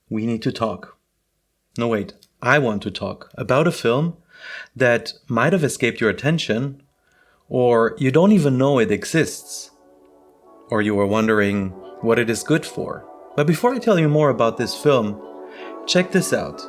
we need to talk. No, wait, I want to talk about a film that might have escaped your attention, or you don't even know it exists, or you are wondering what it is good for. But before I tell you more about this film, check this out.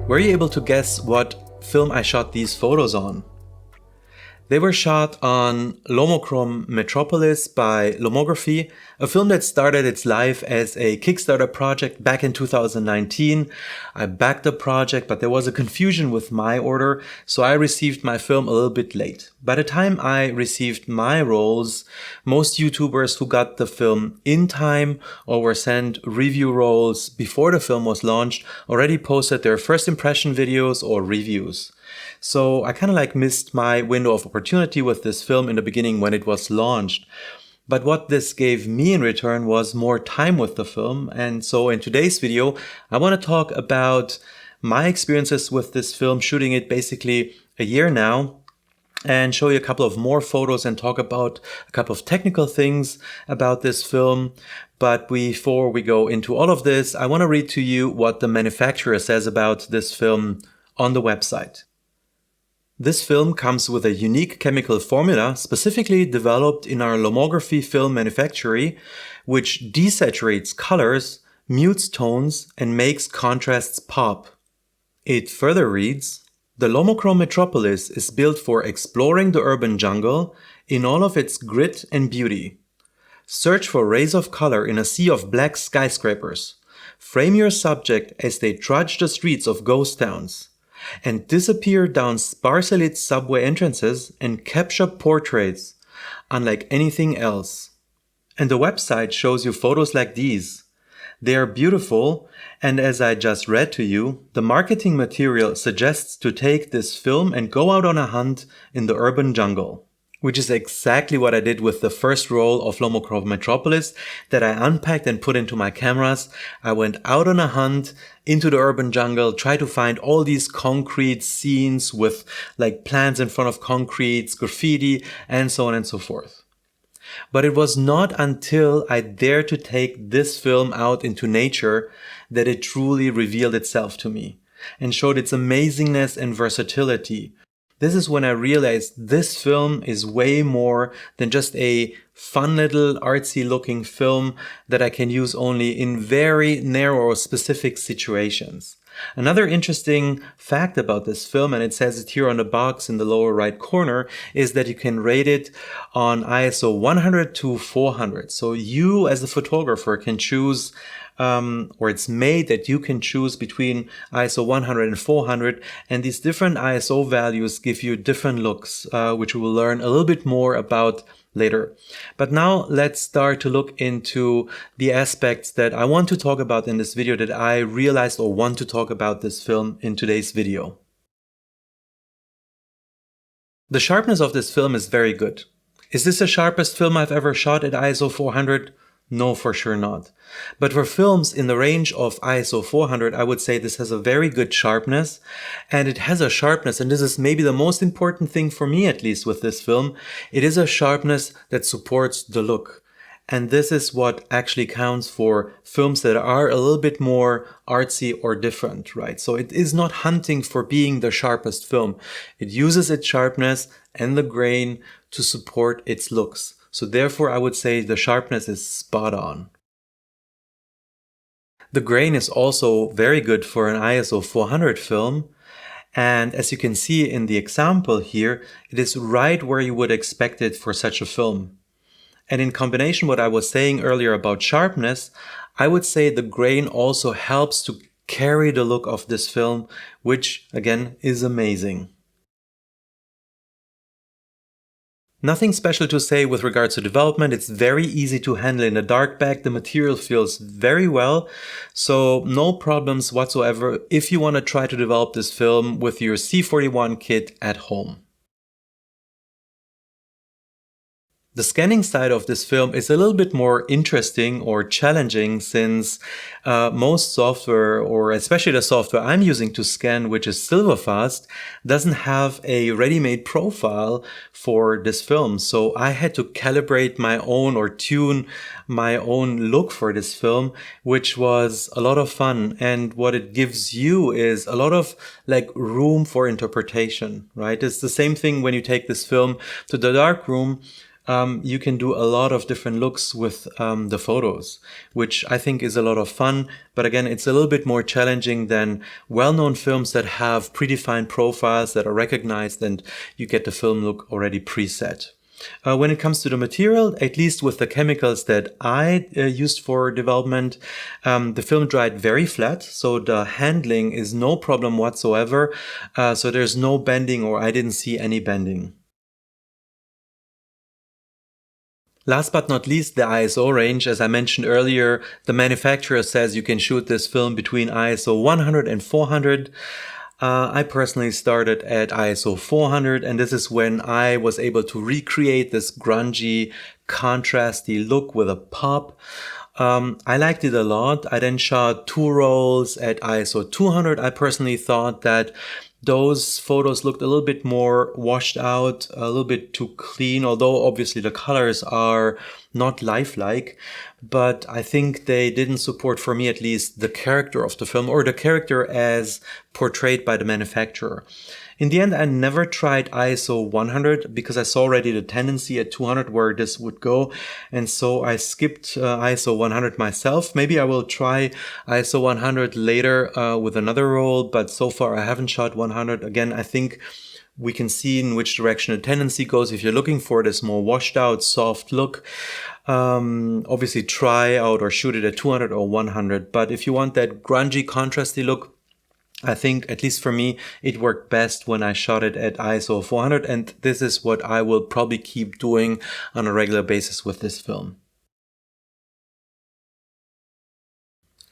Were you able to guess what film I shot these photos on? They were shot on LomoChrome Metropolis by Lomography, a film that started its life as a Kickstarter project back in 2019. I backed the project, but there was a confusion with my order, so I received my film a little bit late. By the time I received my rolls, most YouTubers who got the film in time or were sent review rolls before the film was launched already posted their first impression videos or reviews. So I kind of missed my window of opportunity with this film in the beginning when it was launched. But what this gave me in return was more time with the film. And so in today's video, I want to talk about my experiences with this film, shooting it basically a year now, and show you a couple of more photos and talk about a couple of technical things about this film. But before we go into all of this, I want to read to you what the manufacturer says about this film on the website. This film comes with a unique chemical formula specifically developed in our Lomography film manufactory, which desaturates colors, mutes tones, and makes contrasts pop. It further reads, "The LomoChrome Metropolis is built for exploring the urban jungle in all of its grit and beauty. Search for rays of color in a sea of black skyscrapers. Frame your subject as they trudge the streets of ghost towns, and disappear down sparsely lit subway entrances and capture portraits unlike anything else." And the website shows you photos like these. They are beautiful, and as I just read to you, the marketing material suggests to take this film and go out on a hunt in the urban jungle. Which is exactly what I did with the first roll of LomoChrome Metropolis that I unpacked and put into my cameras. I went out on a hunt into the urban jungle, tried to find all these concrete scenes with plants in front of concretes, graffiti, and so on and so forth. But it was not until I dared to take this film out into nature that it truly revealed itself to me and showed its amazingness and versatility. This is when I realized this film is way more than just a fun little artsy looking film that I can use only in very narrow or specific situations. Another interesting fact about this film, and it says it here on the box in the lower right corner, is that you can rate it on ISO 100 to 400. So you as a photographer can choose or it's made that you can choose between ISO 100 and 400, and these different ISO values give you different looks, which we will learn a little bit more about later. But now let's start to look into the aspects that I want to talk about in this video, that I realized or want to talk about this film in today's video. The sharpness of this film is very good. Is this the sharpest film I've ever shot at ISO 400? No, for sure not. But for films in the range of ISO 400, I would say this has a very good sharpness, and it has a sharpness, and this is maybe the most important thing for me, at least with this film. It is a sharpness that supports the look. And this is what actually counts for films that are a little bit more artsy or different, right? So it is not hunting for being the sharpest film. It uses its sharpness and the grain to support its looks. So therefore, I would say the sharpness is spot on. The grain is also very good for an ISO 400 film. And as you can see in the example here, it is right where you would expect it for such a film. And in combination with what I was saying earlier about sharpness, I would say the grain also helps to carry the look of this film, which again is amazing. Nothing special to say with regards to development. It's very easy to handle in a dark bag. The material feels very well, so no problems whatsoever if you want to try to develop this film with your C41 kit at home. The scanning side of this film is a little bit more interesting or challenging since most software, or especially the software I'm using to scan, which is Silverfast, doesn't have a ready-made profile for this film. So I had to calibrate my own or tune my own look for this film, which was a lot of fun. And what it gives you is a lot of like room for interpretation, right? It's the same thing when you take this film to the darkroom. You can do a lot of different looks with the photos, which I think is a lot of fun. But again, it's a little bit more challenging than well-known films that have predefined profiles that are recognized and you get the film look already preset. When it comes to the material, at least with the chemicals that I used for development, the film dried very flat, so the handling is no problem whatsoever. So there's no bending, or I didn't see any bending. Last but not least, the ISO range. As I mentioned earlier, the manufacturer says you can shoot this film between ISO 100 and 400. I personally started at ISO 400, and this is when I was able to recreate this grungy, contrasty look with a pop. I liked it a lot. I then shot 2 rolls at ISO 200. I personally thought that those photos looked a little bit more washed out, a little bit too clean, although obviously the colors are not lifelike. But I think they didn't support, for me at least, the character of the film, or the character as portrayed by the manufacturer. In the end, I never tried ISO 100 because I saw already the tendency at 200 where this would go. And so I skipped ISO 100 myself. Maybe I will try ISO 100 later with another roll, but so far I haven't shot 100. Again, I think we can see in which direction the tendency goes. If you're looking for this more washed out, soft look, obviously try out or shoot it at 200 or 100. But if you want that grungy, contrasty look, I think, at least for me, it worked best when I shot it at ISO 400, and this is what I will probably keep doing on a regular basis with this film.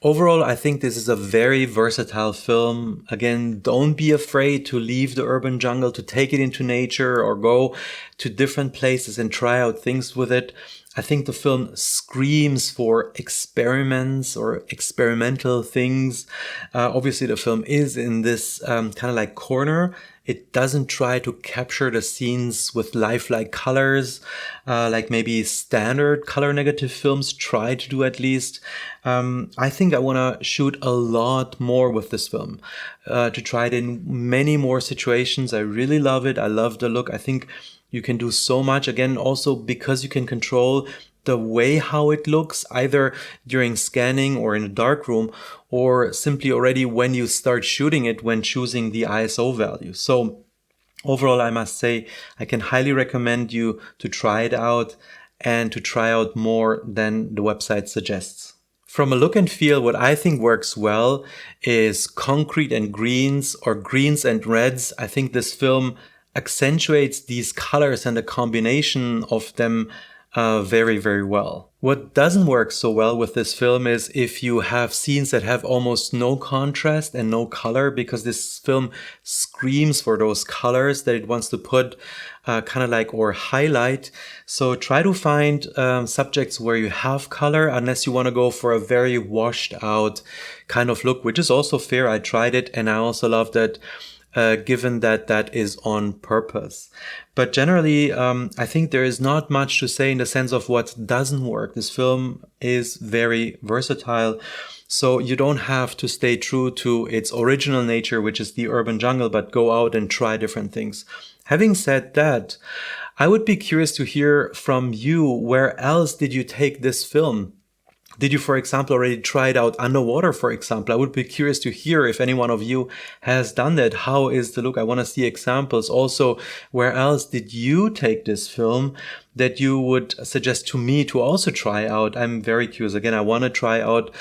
Overall, I think this is a very versatile film. Again, don't be afraid to leave the urban jungle, to take it into nature or go to different places and try out things with it. I think the film screams for experiments or experimental things. Obviously, the film is in this kind of like corner. It doesn't try to capture the scenes with lifelike colors, like maybe standard color negative films try to do at least. I think I want to shoot a lot more with this film, to try it in many more situations. I really love it. I love the look. I think you can do so much, again, also because you can control the way how it looks, either during scanning or in a darkroom, or simply already when you start shooting it when choosing the ISO value. So overall, I must say, I can highly recommend you to try it out and to try out more than the website suggests. From a look and feel, what I think works well is concrete and greens, or greens and reds. I think this film accentuates these colors and the combination of them very, very well. What doesn't work so well with this film is if you have scenes that have almost no contrast and no color, because this film screams for those colors that it wants to put kind of like, or highlight. So try to find subjects where you have color, unless you want to go for a very washed out kind of look, which is also fair. I tried it and I also love that. Given that that is on purpose. But generally, I think there is not much to say in the sense of what doesn't work. This film is very versatile, so you don't have to stay true to its original nature, which is the urban jungle, but go out and try different things. Having said that, I would be curious to hear from you, where else did you take this film? Did you, for example, already try it out underwater, for example? I would be curious to hear if any one of you has done that. How is the look? I want to see examples. Also, where else did you take this film? that you would suggest to me to also try out. I'm very curious. Again, I want to try out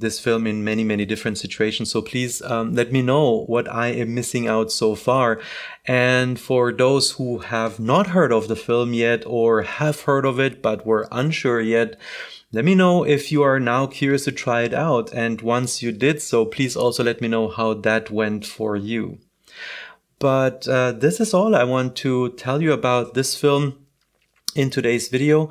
this film in many, many different situations. So please let me know what I am missing out so far. And for those who have not heard of the film yet or have heard of it but were unsure yet, let me know if you are now curious to try it out. And once you did so, please also let me know how that went for you. But this is all I want to tell you about this film in today's video.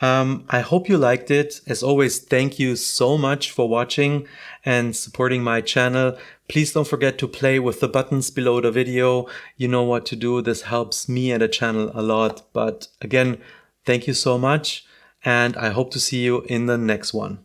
I hope you liked it. As always, thank you so much for watching and supporting my channel. Please don't forget to play with the buttons below the video. You know what to do. This helps me and the channel a lot. But again, thank you so much, and I hope to see you in the next one.